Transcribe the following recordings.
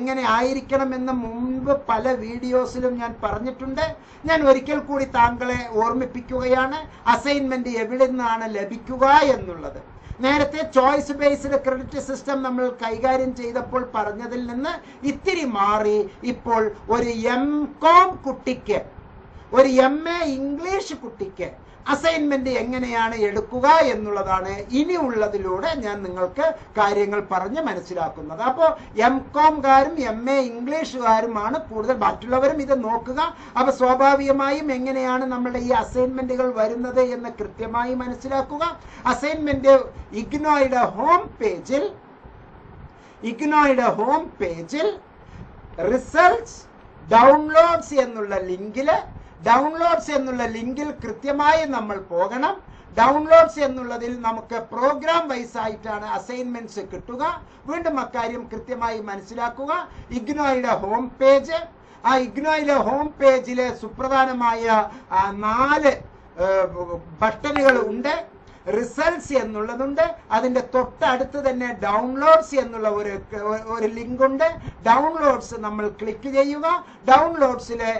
എങ്ങനെ ആയിരിക്കണമെന്ന് മുൻപ് പല വീഡിയോസിലും ഞാൻ പറഞ്ഞിട്ടുണ്ട്. ഞാൻ ഒരിക്കൽ കൂടി താങ്കളെ ഓർമ്മിപ്പിക്കുകയാണ്, അസൈൻമെന്റ് എവിടെ നിന്നാണ് ലഭിക്കുക എന്നുള്ളത്. നേരത്തെ ചോയ്സ് ബേസ്ഡ് ക്രെഡിറ്റ് സിസ്റ്റം നമ്മൾ കൈകാര്യം ചെയ്തപ്പോൾ പറഞ്ഞതിൽ നിന്ന് ഇത്തിരി മാറി ഇപ്പോൾ ഒരു MCOM കുട്ടിക്ക്, ഒരു MA ഇംഗ്ലീഷ് കുട്ടിക്ക് അസൈൻമെന്റ് എങ്ങനെയാണ് എടുക്കുക എന്നുള്ളതാണ് ഇനിയുള്ളതിലൂടെ ഞാൻ നിങ്ങൾക്ക് കാര്യങ്ങൾ പറഞ്ഞ് മനസ്സിലാക്കുന്നത്. അപ്പോൾ MCOMകാരും MA ഇംഗ്ലീഷുകാരുമാണ് കൂടുതൽ, മറ്റുള്ളവരും ഇത് നോക്കുക. അപ്പൊ സ്വാഭാവികമായും എങ്ങനെയാണ് നമ്മുടെ ഈ അസൈൻമെന്റുകൾ വരുന്നത് എന്ന് കൃത്യമായി മനസ്സിലാക്കുക. അസൈൻമെന്റ് ഇഗ്നോയുടെ ഹോം പേജിൽ റിസൾട്ട്സ് ഡൗൺലോഡ്സ് എന്നുള്ള ലിങ്കിൽ കൃത്യമായി നമ്മൾ പോകണം. ഡൗൺലോഡ്സ് എന്നുള്ളതിൽ നമുക്ക് പ്രോഗ്രാം വൈസ് ആയിട്ടാണ് അസൈൻമെന്റ്സ് കിട്ടുക. വീണ്ടും അക്കാര്യം കൃത്യമായി മനസ്സിലാക്കുക. ഇഗ്നോയുടെ ഹോം പേജിലെ സുപ്രധാനമായ 4 ബട്ടണുകൾ ഉണ്ട്. റിസൾട്ട്സ് എന്നുള്ളതുണ്ട്, അതിന്റെ തൊട്ടടുത്ത് തന്നെ ഡൗൺലോഡ്സ് എന്നുള്ള ഒരു ലിങ്ക് ഉണ്ട്. ഡൗൺലോഡ്സ് നമ്മൾ ക്ലിക്ക് ചെയ്യുക. ഡൗൺലോഡ്സിലെ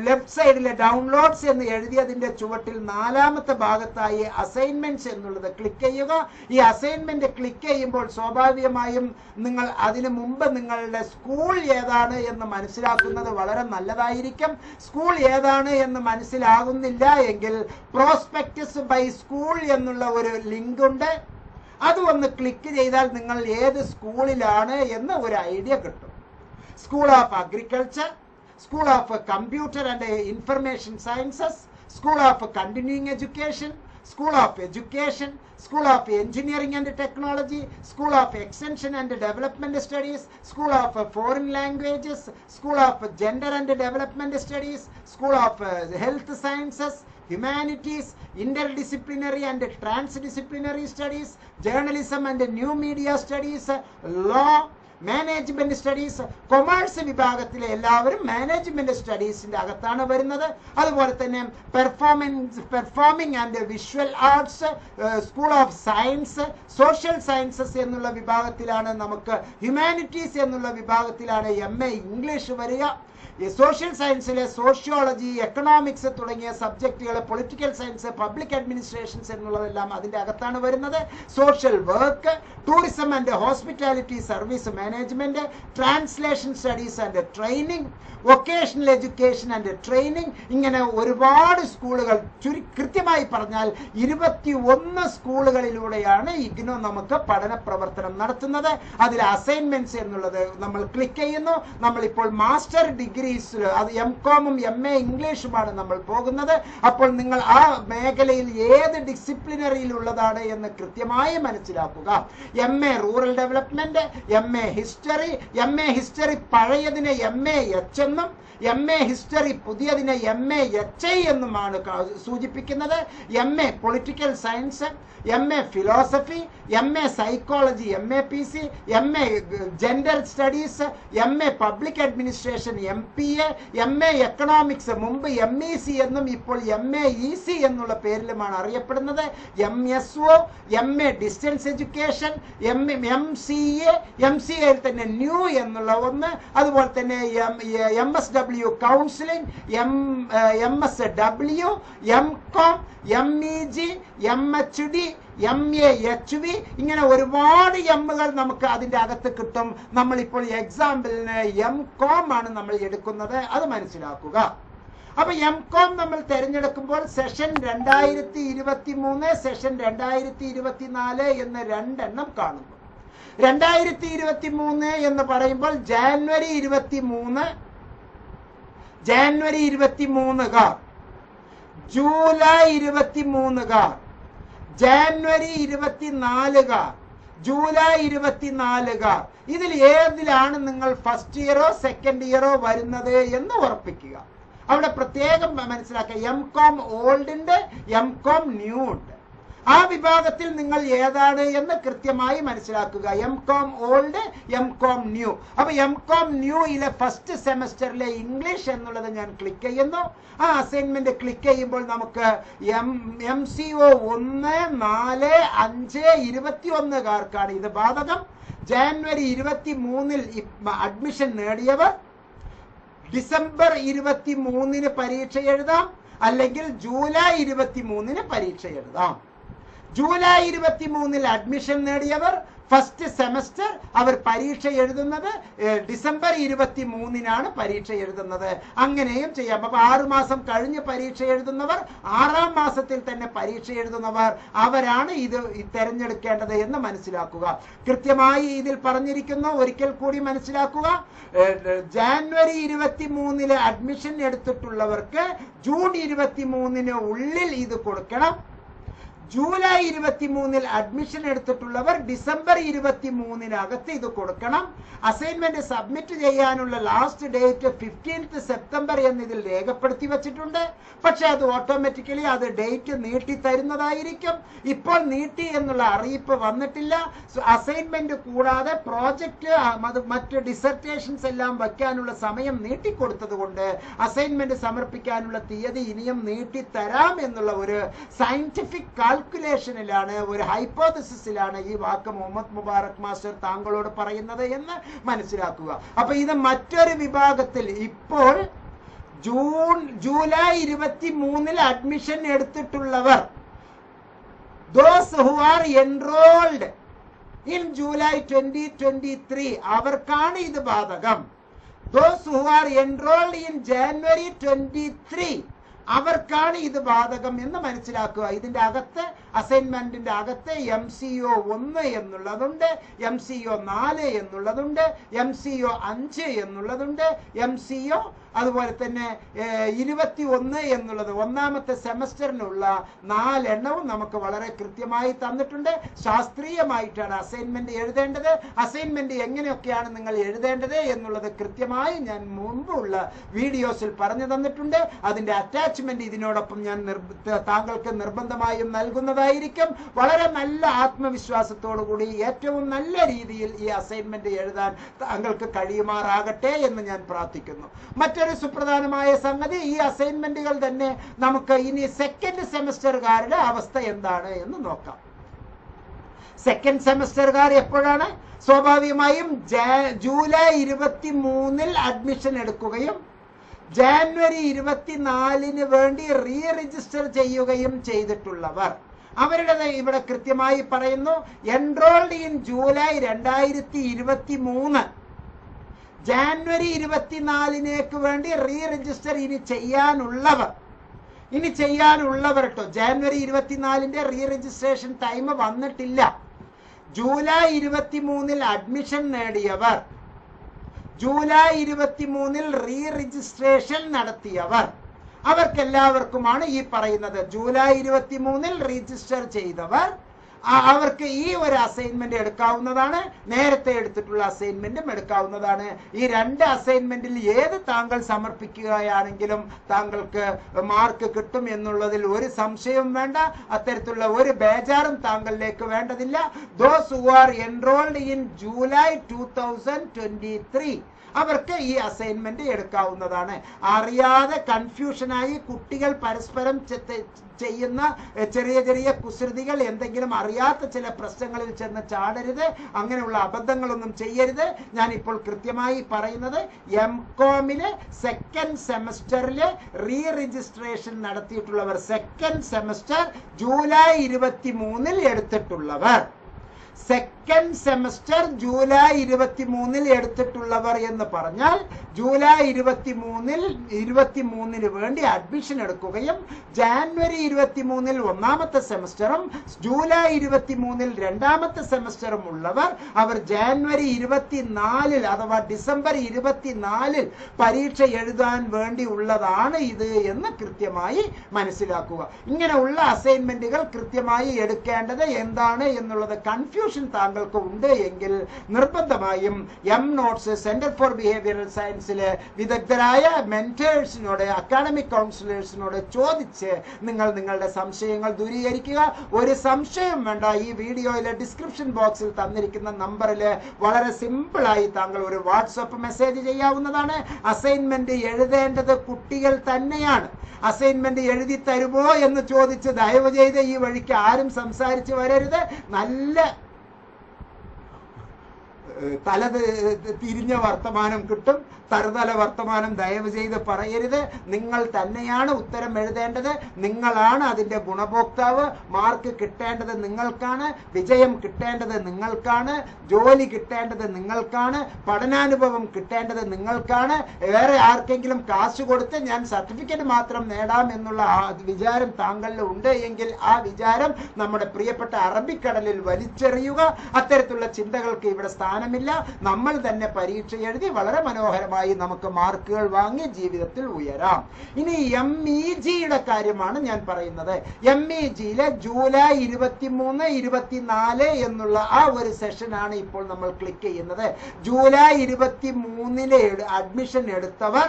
ലെഫ്റ്റ് സൈഡിലെ ഡൗൺലോഡ്സ് എന്ന് എഴുതിയതിന്റെ ചുവട്ടിൽ 4ാമത്തെ ഭാഗത്തായി അസൈൻമെന്റ്സ് എന്നുള്ളത് ക്ലിക്ക് ചെയ്യുക. ഈ അസൈൻമെന്റ് ക്ലിക്ക് ചെയ്യുമ്പോൾ സ്വാഭാവികമായും നിങ്ങൾ അതിനു മുമ്പ് നിങ്ങളുടെ സ്കൂൾ ഏതാണ് എന്ന് മനസ്സിലാക്കുന്നത് വളരെ നല്ലതായിരിക്കും. സ്കൂൾ ഏതാണ് എന്ന് മനസ്സിലാകുന്നില്ല എങ്കിൽ പ്രോസ്പെക്ടസ് ബൈ സ്കൂൾ എന്നുള്ള ഒരു ലിങ്ക് ഉണ്ട്. അത് ഒന്ന് ക്ലിക്ക് ചെയ്താൽ നിങ്ങൾ ഏത് സ്കൂളിലാണ് എന്ന് ഒരു ഐഡിയ കിട്ടും. School of agriculture, school of computer and information sciences, school of continuing education, school of education, school of engineering and technology, school of extension and development studies, school of foreign languages, school of gender and development studies, school of health sciences, humanities, interdisciplinary and transdisciplinary studies, journalism and new media studies, law, management studies. Commerce വിഭാഗത്തിലെ എല്ലാവരും management സ്റ്റഡീസിന്റെ അകത്താണ് വരുന്നത്. അതുപോലെ തന്നെ performing and visual arts, school of science, social sciences എന്നുള്ള വിഭാഗത്തിലാണ് നമുക്ക്, humanities എന്നുള്ള വിഭാഗത്തിലാണ് MA ഇംഗ്ലീഷ് വരിക. ഈ സോഷ്യൽ സയൻസിലെ സോഷ്യോളജി, എക്കണോമിക്സ് തുടങ്ങിയ സബ്ജക്റ്റുകൾ, പൊളിറ്റിക്കൽ സയൻസ്, പബ്ലിക് അഡ്മിനിസ്ട്രേഷൻസ് എന്നുള്ളതെല്ലാം അതിൻ്റെ അകത്താണ് വരുന്നത്. Social work, tourism and hospitality service management, translation studies and training, vocational education and training, ഇങ്ങനെ ഒരുപാട് സ്കൂളുകൾ, കൃത്യമായി പറഞ്ഞാൽ 21 സ്കൂളുകളിലൂടെയാണ് ഇഗ്നോ നമുക്ക് പഠന പ്രവർത്തനം നടത്തുന്നത്. അതിൽ അസൈൻമെന്റ്സ് എന്നുള്ളത് നമ്മൾ ക്ലിക്ക് ചെയ്യുന്നു. നമ്മളിപ്പോൾ മാസ്റ്റർ ഡിഗ്രീസ്, അത് MCOMും MA ഇംഗ്ലീഷുമാണ് നമ്മൾ പോകുന്നത്. അപ്പോൾ നിങ്ങൾ ആ മേഖലയിൽ ഏത് ഡിസിപ്ലിനറിയിലുള്ളതാണ് എന്ന് കൃത്യമായി മനസ്സിലാക്കുക. MA rural development, MA history പഴയതിനെ MAH എന്നും MA ഹിസ്റ്ററി പുതിയതിനെ MAHI എന്നുമാണ് സൂചിപ്പിക്കുന്നത്. MA political science, MA philosophy, MA psychology, MAPC, MA gender studies, MA public administration, MPA, MA economics, മുമ്പ് MEC എന്നും ഇപ്പോൾ MAEC എന്നുള്ള പേരിലുമാണ് അറിയപ്പെടുന്നത്. MSO, MA distance education, MCA തന്നെ ന്യൂ എന്നുള്ള ഒന്ന്, അതുപോലെ തന്നെ MSW counselling, MSW, MCOM, MEG, MHD, MAHV, ഇങ്ങനെ ഒരുപാട് എമ്മുകൾ നമുക്ക് അതിൻ്റെ അകത്ത് കിട്ടും. നമ്മളിപ്പോൾ എക്സാമ്പിളിന് MCOM ആണ് നമ്മൾ എടുക്കുന്നത്, അത് മനസ്സിലാക്കുക. അപ്പൊ MCOM നമ്മൾ തിരഞ്ഞെടുക്കുമ്പോൾ സെഷൻ 2023, സെഷൻ 2024 എന്ന് 2 എണ്ണം കാണുന്നു. 2023 എന്ന് പറയുമ്പോൾ ജാനുവരി 23 ജൂലൈ 23 ജാനുവരി 24 ജൂലൈ 24 ഇതിൽ ഏതിലാണ് നിങ്ങൾ ഫസ്റ്റ് ഇയറോ സെക്കൻഡ് ഇയറോ വരുന്നത് എന്ന് ഉറപ്പിക്കുക. അവിടെ പ്രത്യേകം മനസ്സിലാക്കുക, MCOM ഓൾഡ് ഉണ്ട്, MCOM ന്യൂ ഉണ്ട്. ആ വിഭാഗത്തിൽ നിങ്ങൾ ഏതാണ് എന്ന് കൃത്യമായി മനസ്സിലാക്കുക. MCOM old, MCOM new. അപ്പൊ MCOM ന്യൂയിലെ ഫസ്റ്റ് സെമസ്റ്ററിലെ ഇംഗ്ലീഷ് എന്നുള്ളത് ഞാൻ ക്ലിക്ക് ചെയ്യുന്നു. ആ അസൈൻമെന്റ് ക്ലിക്ക് ചെയ്യുമ്പോൾ നമുക്ക് MCO 1, 4, 5, 21 ഇത് ബാധകം. ജാനുവരി 23-ൽ അഡ്മിഷൻ നേടിയവർ ഡിസംബർ 23-ന് പരീക്ഷ എഴുതാം, അല്ലെങ്കിൽ ജൂലൈ 23-ന് പരീക്ഷ എഴുതാം. ജൂലൈ 23-ൽ അഡ്മിഷൻ നേടിയവർ ഫസ്റ്റ് സെമസ്റ്റർ അവർ പരീക്ഷ എഴുതുന്നത് ഡിസംബർ 23-നാണ് പരീക്ഷ എഴുതുന്നത്. അങ്ങനെയും ചെയ്യാം. അപ്പൊ 6 മാസം കഴിഞ്ഞ് പരീക്ഷ എഴുതുന്നവർ, 6-ാം മാസത്തിൽ തന്നെ പരീക്ഷ എഴുതുന്നവർ, അവരാണ് ഇത് തിരഞ്ഞെടുക്കേണ്ടത് എന്ന് മനസ്സിലാക്കുക. കൃത്യമായി ഇതിൽ പറഞ്ഞിരിക്കുന്നു, ഒരിക്കൽ കൂടി മനസ്സിലാക്കുക. ജാനുവരി 23-ല് അഡ്മിഷൻ എടുത്തിട്ടുള്ളവർക്ക് ജൂൺ 23-ന് ഉള്ളിൽ ഇത് കൊടുക്കണം. ജൂലൈ 23-ൽ അഡ്മിഷൻ എടുത്തിട്ടുള്ളവർ ഡിസംബർ 23-നകത്ത് ഇത് കൊടുക്കണം. അസൈൻമെന്റ് സബ്മിറ്റ് ചെയ്യാനുള്ള ലാസ്റ്റ് ഡേറ്റ് 15th സെപ്റ്റംബർ എന്നിതിൽ രേഖപ്പെടുത്തി വെച്ചിട്ടുണ്ട്. പക്ഷെ അത് ഓട്ടോമാറ്റിക്കലി അത് ഡേറ്റ് നീട്ടി തരുന്നതായിരിക്കും. ഇപ്പോൾ നീട്ടി എന്നുള്ള അറിയിപ്പ് വന്നിട്ടില്ല. അസൈൻമെന്റ് കൂടാതെ പ്രോജക്റ്റ്, മറ്റ് ഡിസർട്ടേഷൻസ് എല്ലാം വയ്ക്കാനുള്ള സമയം നീട്ടിക്കൊടുത്തത് കൊണ്ട് അസൈൻമെന്റ് സമർപ്പിക്കാനുള്ള തീയതി ഇനിയും നീട്ടിത്തരാം എന്നുള്ള ഒരു സയന്റിഫിക് കാൽക്കുലേഷനിലാണ്, ഒരു ഹൈപ്പോതസിസിലാണ് ഈ വാക്ക് മുഹമ്മദ് മുബാറക് മാസ്റ്റർ താങ്കളോട് പറയുന്നത് എന്ന് മനസ്സിലാക്കുക. അപ്പൊ ഇത് മറ്റൊരു വിഭാഗത്തിൽ ഇപ്പോൾ ജൂലൈ 23-ൽ അഡ്മിഷൻ എടുത്തിട്ടുള്ളവർ, those who are enrolled in July 2023, അവർക്കാണ് ഇത് ബാധകം. Those who are enrolled in January 23, അവർക്കാണ് ഇത് ബാധകം എന്ന് മനസ്സിലാക്കുക. ഇതിന്റെ അകത്ത്, അസൈൻമെന്റിന്റെ അകത്ത് MCO 1 എന്നുള്ളതുണ്ട്, MCO 4 എന്നുള്ളതുണ്ട്, MCO 5 എന്നുള്ളതുണ്ട്, MCO അതുപോലെ തന്നെ 21 എന്നുള്ളത് ഒന്നാമത്തെ സെമസ്റ്ററിനുള്ള 4 എണ്ണവും നമുക്ക് വളരെ കൃത്യമായി തന്നിട്ടുണ്ട്. ശാസ്ത്രീയമായിട്ടാണ് അസൈൻമെന്റ് എഴുതേണ്ടത്. അസൈൻമെന്റ് എങ്ങനെയൊക്കെയാണ് നിങ്ങൾ എഴുതേണ്ടത് എന്നുള്ളത് കൃത്യമായി ഞാൻ മുമ്പുള്ള വീഡിയോസിൽ പറഞ്ഞു തന്നിട്ടുണ്ട്. അതിന്റെ അറ്റാച്ച്മെന്റ് ഇതിനോടൊപ്പം ഞാൻ താങ്കൾക്ക് നിർബന്ധമായും നൽകുന്നതായിരിക്കും. വളരെ നല്ല ആത്മവിശ്വാസത്തോടു കൂടി ഏറ്റവും നല്ല രീതിയിൽ ഈ അസൈൻമെന്റ് എഴുതാൻ താങ്കൾക്ക് കഴിയുമാറാകട്ടെ എന്ന് ഞാൻ പ്രാർത്ഥിക്കുന്നു. മറ്റൊരു സുപ്രധാനമായ സംഗതി, ഈ അസൈൻമെന്റുകൾ തന്നെ നമുക്ക് ഇനി സെക്കൻഡ് സെമസ്റ്ററുകാരുടെ അവസ്ഥ എന്താണ് എന്ന് നോക്കാം. സെക്കൻഡ് സെമസ്റ്ററുകാർ എപ്പോഴാണ്? സ്വാഭാവികമായും ജൂലൈ 23-ൽ അഡ്മിഷൻ എടുക്കുകയും ജാനുവരി 24-ന് വേണ്ടി റീ രജിസ്റ്റർ ചെയ്യുകയും ചെയ്തിട്ടുള്ളവർ, അവരുടെ ഇവിടെ കൃത്യമായി പറയുന്നു, എൻറോൾഡ് ഇൻ ജൂലൈ 2023, ജാനുവരി 24-നേക്ക് വേണ്ടി റീ രജിസ്റ്റർ ഇനി ചെയ്യാനുള്ളവർ കേട്ടോ. ജാനുവരി 24-ന്റെ റീ രജിസ്ട്രേഷൻ ടൈം വന്നിട്ടില്ല. ജൂലൈ 23-ൽ അഡ്മിഷൻ നേടിയവർ, ജൂലൈ 23-ൽ റീ രജിസ്ട്രേഷൻ നടത്തിയവർ, അവർക്കെല്ലാവർക്കുമാണ് ഈ പറയുന്നത്. ജൂലൈ 23-ൽ രജിസ്റ്റർ ചെയ്തവർ, അവർക്ക് ഈ ഒരു അസൈൻമെന്റ് എടുക്കാവുന്നതാണ്. നേരത്തെ എടുത്തിട്ടുള്ള അസൈൻമെന്റും എടുക്കാവുന്നതാണ്. ഈ 2 അസൈൻമെന്റിൽ ഏത് താങ്കൾ സമർപ്പിക്കുകയാണെങ്കിലും താങ്കൾക്ക് മാർക്ക് കിട്ടും എന്നുള്ളതിൽ ഒരു സംശയവും വേണ്ട. അത്തരത്തിലുള്ള ഒരു ബേജാറും താങ്കളിലേക്ക് വേണ്ടതില്ല. Those who are enrolled in July 2023, അവർക്ക് ഈ അസൈൻമെന്റ് എടുക്കാവുന്നതാണ്. അറിയാതെ കൺഫ്യൂഷനായി കുട്ടികൾ പരസ്പരം ചെയ്യുന്ന ചെറിയ ചെറിയ കുസൃതികൾ, എന്തെങ്കിലും അറിയാത്ത ചില പ്രശ്നങ്ങളിൽ ചെന്ന് ചാടരുത്. അങ്ങനെയുള്ള അബദ്ധങ്ങളൊന്നും ചെയ്യരുത്. ഞാൻ ഇപ്പോൾ കൃത്യമായി പറയുന്നത്, MCOM-ലെ സെക്കൻഡ് സെമസ്റ്ററിലെ റീ രജിസ്ട്രേഷൻ നടത്തിയിട്ടുള്ളവർ, സെക്കൻഡ് സെമസ്റ്റർ ജൂലൈ 23-ൽ എടുത്തിട്ടുള്ളവർ, സെക്കൻഡ് സെമസ്റ്റർ ജൂലൈ 23-ൽ എടുത്തിട്ടുള്ളവർ എന്ന് പറഞ്ഞാൽ ജൂലൈ 23-ന് വേണ്ടി അഡ്മിഷൻ എടുക്കുകയും ജാനുവരി 23-ൽ ഒന്നാമത്തെ സെമസ്റ്ററും ജൂലൈ 23-ൽ രണ്ടാമത്തെ സെമസ്റ്ററും ഉള്ളവർ, അവർ ജാനുവരി 24-ൽ അഥവാ ഡിസംബർ 24-ൽ പരീക്ഷ എഴുതാൻ വേണ്ടി ഉള്ളതാണ് ഇത് എന്ന് കൃത്യമായി മനസ്സിലാക്കുക. ഇങ്ങനെയുള്ള അസൈൻമെന്റുകൾ കൃത്യമായി എടുക്കേണ്ടത് എന്താണ് എന്നുള്ളത് കൺഫ്യൂഷൻ താങ്കൾക്ക് ഉണ്ട് എങ്കിൽ നിർബന്ധമായും MNotes സെന്റർ ഫോർ ബിഹേവിയറൽ സയൻസിലെ വിദഗ്ധരായ മെന്റേഴ്സിനോട്, അക്കാഡമിക് കൗൺസിലേഴ്സിനോട് ചോദിച്ച് നിങ്ങൾ നിങ്ങളുടെ സംശയങ്ങൾ ദൂരീകരിക്കുക. ഒരു സംശയം വേണ്ട. ഈ വീഡിയോയിലെ ഡിസ്ക്രിപ്ഷൻ ബോക്സിൽ തന്നിരിക്കുന്ന നമ്പറിൽ വളരെ സിമ്പിളായി താങ്കൾ ഒരു വാട്സപ്പ് മെസ്സേജ് ചെയ്യാവുന്നതാണ്. അസൈൻമെന്റ് എഴുതേണ്ടത് കുട്ടികൾ തന്നെയാണ്. അസൈൻമെന്റ് എഴുതി തരുമോ എന്ന് ചോദിച്ച് ദയവ് ചെയ്ത് ഈ വഴിക്ക് ആരും സംസാരിച്ച് വരരുത്. തിരിഞ്ഞ വർത്തമാനം കിട്ടും. തറുതല വർത്തമാനം ദയവ് ചെയ്ത് പറയരുത്. നിങ്ങൾ തന്നെയാണ് ഉത്തരം എഴുതേണ്ടത്. നിങ്ങളാണ് അതിന്റെ ഗുണഭോക്താവ്. മാർക്ക് കിട്ടേണ്ടത് നിങ്ങൾക്കാണ്. വിജയം കിട്ടേണ്ടത് നിങ്ങൾക്കാണ്. ജോലി കിട്ടേണ്ടത് നിങ്ങൾക്കാണ്. പഠനാനുഭവം കിട്ടേണ്ടത് നിങ്ങൾക്കാണ്. വേറെ ആർക്കെങ്കിലും കാശ് കൊടുത്ത് ഞാൻ സർട്ടിഫിക്കറ്റ് മാത്രം നേടാം എന്നുള്ള വിചാരം താങ്കളിൽ ഉണ്ട് എങ്കിൽ ആ വിചാരം നമ്മുടെ പ്രിയപ്പെട്ട അറബിക്കടലിൽ വലിച്ചെറിയുക. അത്തരത്തിലുള്ള ചിന്തകൾക്ക് ഇവിടെ സ്ഥാനമില്ല. നമ്മൾ തന്നെ പരീക്ഷ എഴുതി വളരെ മനോഹരമായി നമുക്ക് മാർക്കുകൾ വാങ്ങി ജീവിതത്തിൽ ഉയരാം. ഇനി MEGയുടെ കാര്യമാണ് ഞാൻ പറയുന്നത്. MEGയിലെ ജൂലൈ 23, 24 എന്നുള്ള ആ ഒരു സെഷനാണ് ഇപ്പോൾ നമ്മൾ ക്ലിക്ക് ചെയ്യുന്നത്. ജൂലൈ 23 അഡ്മിഷൻ എടുത്തവർ,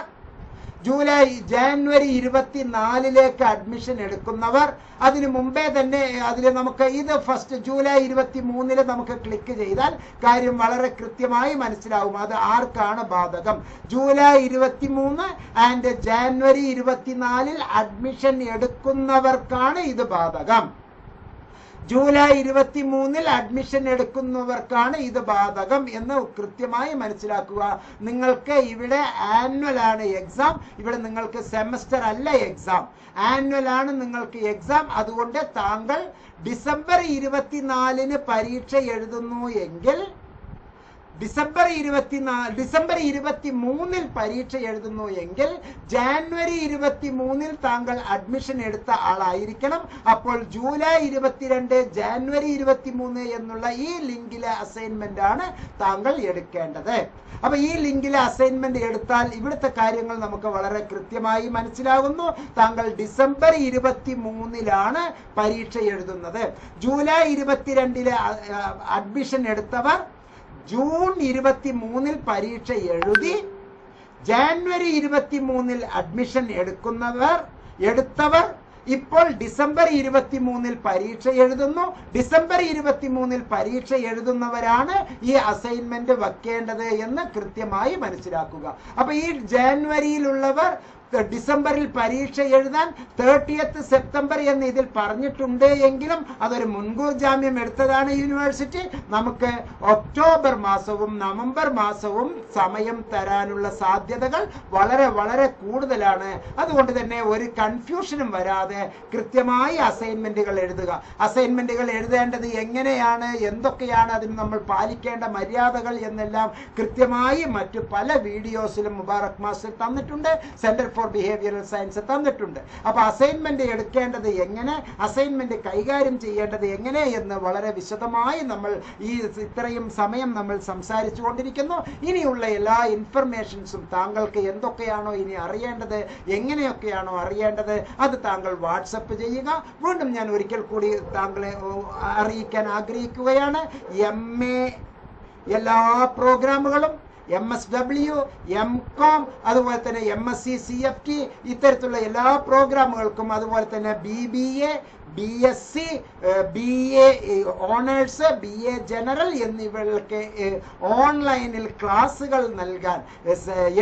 ജാനുവരി 24 അഡ്മിഷൻ എടുക്കുന്നവർ, അതിനു മുമ്പേ തന്നെ അതിൽ നമുക്ക് ഇത് ഫസ്റ്റ് ജൂലൈ 23 നമുക്ക് ക്ലിക്ക് ചെയ്താൽ കാര്യം വളരെ കൃത്യമായി മനസ്സിലാവും അത് ആർക്കാണ് ബാധകം. ജൂലൈ 23 ആൻഡ് ജാനുവരി 24 അഡ്മിഷൻ എടുക്കുന്നവർക്കാണ് ഇത് ബാധകം. ജൂലൈ 23 അഡ്മിഷൻ എടുക്കുന്നവർക്കാണ് ഇത് ബാധകം എന്ന് കൃത്യമായി മനസ്സിലാക്കുക. നിങ്ങൾക്ക് ഇവിടെ ആനുവൽ ആണ് എക്സാം. ഇവിടെ നിങ്ങൾക്ക് സെമസ്റ്റർ അല്ല എക്സാം, ആനുവൽ ആണ് നിങ്ങൾക്ക് എക്സാം. അതുകൊണ്ട് താങ്കൾ ഡിസംബർ 24 പരീക്ഷ എഴുതുന്നു എങ്കിൽ ഡിസംബർ 23 പരീക്ഷ എഴുതുന്നു എങ്കിൽ ജാനുവരി 23 താങ്കൾ അഡ്മിഷൻ എടുത്ത ആളായിരിക്കണം. അപ്പോൾ ജൂലൈ 22 ജാനുവരി 23 എന്നുള്ള ഈ ലിങ്കിലെ അസൈൻമെന്റ് ആണ് താങ്കൾ എടുക്കേണ്ടത്. അപ്പൊ ഈ ലിങ്കിലെ അസൈൻമെന്റ് എടുത്താൽ ഇവിടുത്തെ കാര്യങ്ങൾ നമുക്ക് വളരെ കൃത്യമായി മനസ്സിലാകുന്നു. താങ്കൾ ഡിസംബർ 23 പരീക്ഷ എഴുതുന്നത്. ജൂലൈ 22 അഡ്മിഷൻ എടുത്തവർ ജൂൺ 23 പരീക്ഷ എഴുതി ജാനുവരി 23 അഡ്മിഷൻ എടുത്തവർ ഇപ്പോൾ ഡിസംബർ 23 പരീക്ഷ എഴുതുന്നു. ഡിസംബർ 23 പരീക്ഷ എഴുതുന്നവരാണ് ഈ അസൈൻമെന്റ് വെക്കേണ്ടത് എന്ന് കൃത്യമായി മനസ്സിലാക്കുക. അപ്പൊ ഈ ജാനുവരിയിലുള്ളവർ ഡിസംബറിൽ പരീക്ഷ എഴുതാൻ 30th സെപ്റ്റംബർ എന്ന് ഇതിൽ പറഞ്ഞിട്ടുണ്ട് എങ്കിലും അതൊരു മുൻകൂർ ജാമ്യം എടുത്തതാണ് യൂണിവേഴ്സിറ്റി. നമുക്ക് ഒക്ടോബർ മാസവും നവംബർ മാസവും സമയം തരാനുള്ള സാധ്യതകൾ വളരെ വളരെ കൂടുതലാണ്. അതുകൊണ്ട് തന്നെ ഒരു കൺഫ്യൂഷനും വരാതെ കൃത്യമായി അസൈൻമെന്റുകൾ എഴുതുക. അസൈൻമെന്റുകൾ എഴുതേണ്ടത് എങ്ങനെയാണ്, എന്തൊക്കെയാണ് അതിന് നമ്മൾ പാലിക്കേണ്ട മര്യാദകൾ എന്നെല്ലാം കൃത്യമായി മറ്റു പല വീഡിയോസിലും മുബാറക് മാസ്റ്റർ തന്നിട്ടുണ്ട്. സെന്റർ ഫോർ ബിഹേവിയറൽ സയൻസ് തന്നിട്ടുണ്ട്. അപ്പൊ അസൈൻമെന്റ് എടുക്കേണ്ടത് എങ്ങനെ, അസൈൻമെന്റ് കൈകാര്യം ചെയ്യേണ്ടത് എങ്ങനെ എന്ന് വളരെ വിശദമായി നമ്മൾ ഇത്രയും സമയം നമ്മൾ സംസാരിച്ചു കൊണ്ടിരിക്കുന്നു. ഇനിയുള്ള എല്ലാ ഇൻഫർമേഷൻസും താങ്കൾക്ക് എന്തൊക്കെയാണോ ഇനി അറിയേണ്ടത്, എങ്ങനെയൊക്കെയാണോ അറിയേണ്ടത് അത് താങ്കൾ വാട്സപ്പ് ചെയ്യുക. വീണ്ടും ഞാൻ ഒരിക്കൽ കൂടി താങ്കളെ അറിയിക്കാൻ ആഗ്രഹിക്കുകയാണ്. MA എല്ലാ പ്രോഗ്രാമുകളും, MSW, MCOM, അതുപോലെ തന്നെ MSc CFT ഇത്തരത്തിലുള്ള എല്ലാ പ്രോഗ്രാമുകൾക്കും, അതുപോലെ തന്നെ BBA, BSc, BA honours, BA general എന്നിവർക്ക് ഓൺലൈനിൽ ക്ലാസുകൾ നൽകാൻ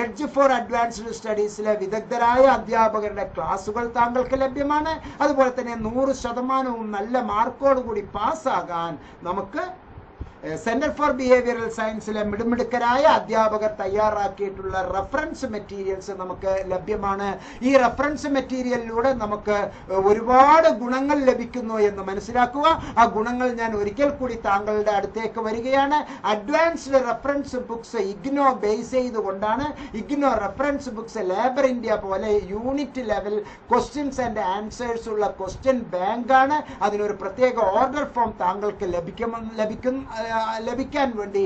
എഡ്ജ് ഫോർ അഡ്വാൻസ്ഡ് സ്റ്റഡീസിലെ വിദഗ്ധരായ അധ്യാപകരുടെ ക്ലാസുകൾ താങ്കൾക്ക് ലഭ്യമാണ്. അതുപോലെ തന്നെ 100% നല്ല മാർക്കോടുകൂടി പാസ്സാകാൻ നമുക്ക് സെന്റർ ഫോർ ബിഹേവിയറൽ സയൻസിലെ മിടുമിടുക്കരായ അധ്യാപകർ തയ്യാറാക്കിയിട്ടുള്ള റഫറൻസ് മെറ്റീരിയൽസ് നമുക്ക് ലഭ്യമാണ്. ഈ റഫറൻസ് മെറ്റീരിയലിലൂടെ നമുക്ക് ഒരുപാട് ഗുണങ്ങൾ ലഭിക്കുന്നു എന്ന് മനസ്സിലാക്കുക. ആ ഗുണങ്ങൾ ഞാൻ ഒരിക്കൽ കൂടി താങ്കളുടെ അടുത്തേക്ക് വരികയാണ്. Advanced reference books IGNOU base ചെയ്തുകൊണ്ടാണ്. IGNOU reference books labour India പോലെ unit level questions and answers ഉള്ള ക്വസ്റ്റ്യൻ ബാങ്ക് ആണ്. അതിനൊരു പ്രത്യേക ഓർഡർ ഫോം താങ്കൾക്ക് ലഭിക്കാൻ വേണ്ടി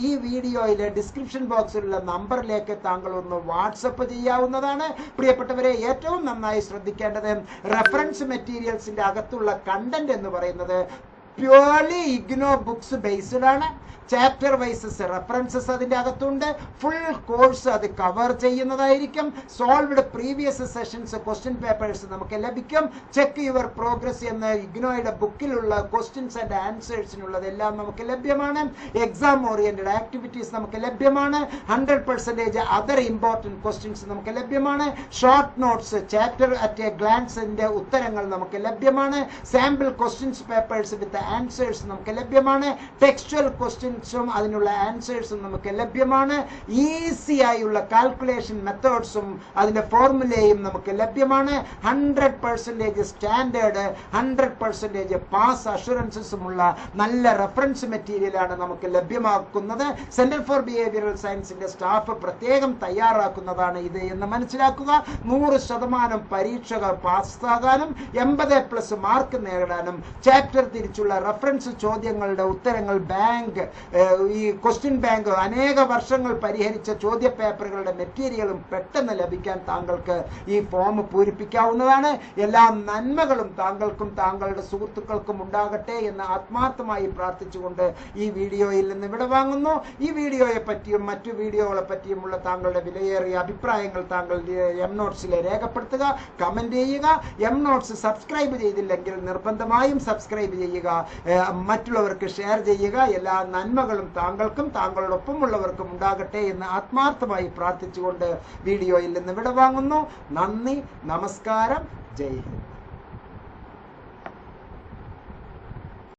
ഈ വീഡിയോയിലെ ഡിസ്ക്രിപ്ഷൻ ബോക്സിലുള്ള നമ്പറിലേക്ക് താങ്കൾ ഒന്ന് വാട്സപ്പ് ചെയ്യാവുന്നതാണ്. പ്രിയപ്പെട്ടവരെ, ഏറ്റവും നന്നായി ശ്രദ്ധിക്കേണ്ടത് റെഫറൻസ് മെറ്റീരിയൽസിന്റെ അകത്തുള്ള കണ്ടന്റ് എന്ന് പറയുന്നത് പ്യൂർലി ഇഗ്നോ ബുക്സ് ബേസ്ഡ് ആണ്. ചാപ്റ്റർ വൈസസ് റെഫറൻസസ് അതിൻ്റെ അകത്തുണ്ട്. ഫുൾ കോഴ്സ് അത് കവർ ചെയ്യുന്നതായിരിക്കും. Solved previous sessions question papers നമുക്ക് ലഭിക്കും. ചെക്ക് യുവർ പ്രോഗ്രസ് എന്ന ഇഗ്നോയുടെ ബുക്കിലുള്ള ക്വസ്റ്റ്യൻസ് ആൻഡ് ആൻസേഴ്സിനുള്ളതെല്ലാം നമുക്ക് ലഭ്യമാണ്. എക്സാം ഓറിയന്റഡ് ആക്ടിവിറ്റീസ് നമുക്ക് ലഭ്യമാണ്. 100% അതർ ഇമ്പോർട്ടൻറ്റ് ക്വസ്റ്റ്യൻസ് നമുക്ക് ലഭ്യമാണ്. Short notes, chapter at a ഗ്ലാൻസിന്റെ ഉത്തരങ്ങൾ നമുക്ക് ലഭ്യമാണ്. Sample questions papers with answers നമുക്ക് ലഭ്യമാണ്. ടെക്സ്ച്വൽ ക്വസ്റ്റ്യൻസും അതിനുള്ള ആൻസേഴ്സും നമുക്ക് ലഭ്യമാണ്. ഈസി ആയുള്ള കാൽക്കുലേഷൻ മെത്തേഡ്സും അതിന്റെ ഫോർമുലയും നമുക്ക് ലഭ്യമാണ്. 100% സ്റ്റാൻഡേർഡ്, 100% പാസ് അഷുറൻസുമുള്ള നല്ല റെഫറൻസ് മെറ്റീരിയലാണ് നമുക്ക് ലഭ്യമാക്കുന്നത്. സെന്റർ ഫോർ ബിഹേവിയറൽ സയൻസിന്റെ സ്റ്റാഫ് പ്രത്യേകം തയ്യാറാക്കുന്നതാണ് ഇത് എന്ന് മനസ്സിലാക്കുക. 100% പരീക്ഷകൾ പാസ്സാകാനും 80+ മാർക്ക് നേടാനും ചാപ്റ്റർ തിരിച്ചുള്ള റെഫറൻസ് ചോദ്യങ്ങളുടെ ഉത്തരങ്ങൾ ബാങ്ക്, ഈ ക്വസ്റ്റ്യൻ ബാങ്ക് അനേക വർഷങ്ങൾ പരിഹരിച്ച ചോദ്യ പേപ്പറുകളുടെ മെറ്റീരിയലും പെട്ടെന്ന് ലഭിക്കാൻ താങ്കൾക്ക് ഈ ഫോം പൂരിപ്പിക്കാവുന്നതാണ്. എല്ലാ നന്മകളും താങ്കൾക്കും താങ്കളുടെ സുഹൃത്തുക്കൾക്കും ഉണ്ടാകട്ടെ എന്ന് ആത്മാർത്ഥമായി പ്രാർത്ഥിച്ചുകൊണ്ട് ഈ വീഡിയോയിൽ നിന്ന് വിടവാങ്ങുന്നു. ഈ വീഡിയോയെ പറ്റിയും മറ്റു വീഡിയോകളെ പറ്റിയുമുള്ള താങ്കളുടെ വിലയേറിയ അഭിപ്രായങ്ങൾ താങ്കൾ എംനോട്ട്സിൽ രേഖപ്പെടുത്തുക, കമന്റ് ചെയ്യുക. എംനോട്ട്സ് സബ്സ്ക്രൈബ് ചെയ്തില്ലെങ്കിൽ നിർബന്ധമായും സബ്സ്ക്രൈബ് ചെയ്യുക, മറ്റുള്ളവർക്ക് ഷെയർ ചെയ്യുക. എല്ലാ നന്മകളും താങ്കൾക്കും താങ്കളോടൊപ്പമുള്ളവർക്കും ഉണ്ടാകട്ടെ എന്ന് ആത്മാർത്ഥമായി പ്രാർത്ഥിച്ചുകൊണ്ട് വീഡിയോയിൽ നിന്ന് വിടവാങ്ങുന്നു. നന്ദി, നമസ്കാരം, ജയ് ഹിന്ദ്.